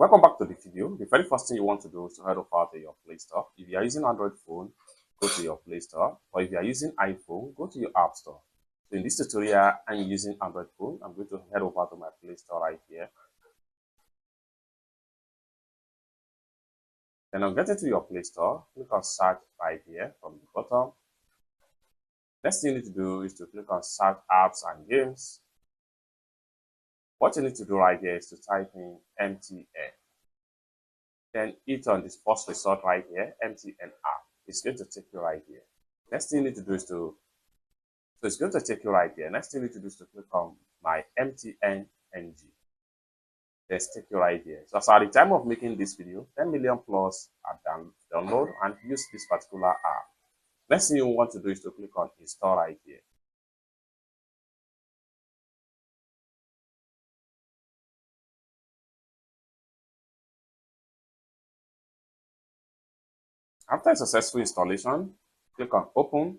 Welcome back to the video. The very first thing you want to do is to head over to your Play Store. If you are using Android phone, go to your Play Store. Or if you are using iPhone, go to your App Store. So in this tutorial, I'm using Android phone. I'm going to head over to my Play Store right here. Then I'll get into your Play Store. Click on search right here from the bottom. Next thing you need to do is to click on search apps and games. What you need to do right here is to type in MTN. Then hit on this first result right here, MTN app. It's going to take you right here. Next thing you need to do is so it's going to take you right here. Next thing you need to do is to click on my MTN NG. Let's take you right here. So at the time of making this video, 10 million plus are download and use this particular app. Next thing you want to do is to click on install right here. After a successful installation, click on open.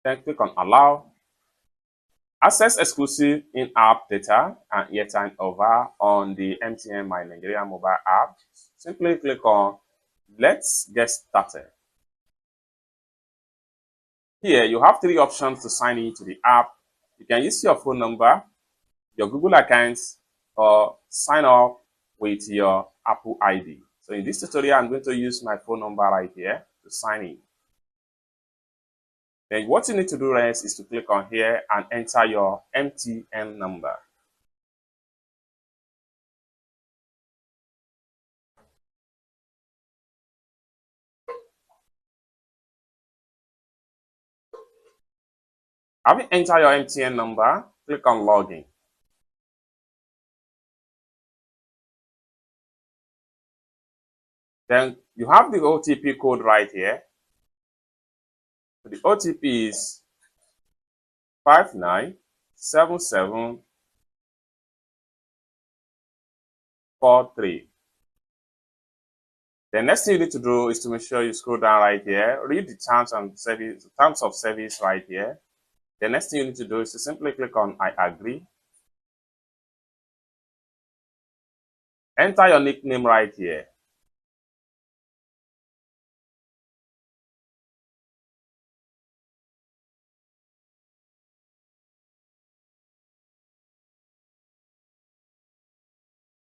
Then click on allow. Access exclusive in-app data and airtime over on the MTN My Nigeria mobile app. Simply click on let's get started. Here you have three options to sign in to the app. You can use your phone number, your Google accounts, or sign up with your Apple ID. So in this tutorial, I'm going to use my phone number right here to sign in. Then what you need to do next is to click on here and enter your MTN number. Having entered your MTN number, click on login. Then you have the OTP code right here. The OTP is 597743. The next thing you need to do is to make sure you scroll down right here, read the terms of service right here. The next thing you need to do is to simply click on I agree. Enter your nickname right here.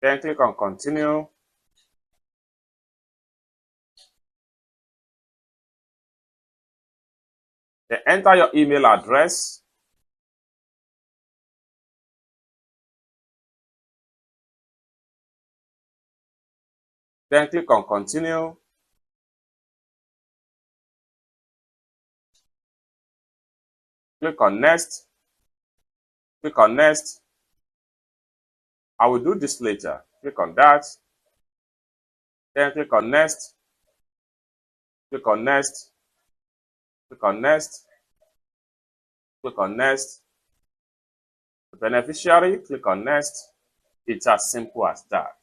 Then click on continue. Then enter your email address. Then click on continue. Click on next. Click on next. I will do this later. Click on that. Then click on next. Click on next. Click on next. Click on next. The beneficiary, click on next. It's as simple as that.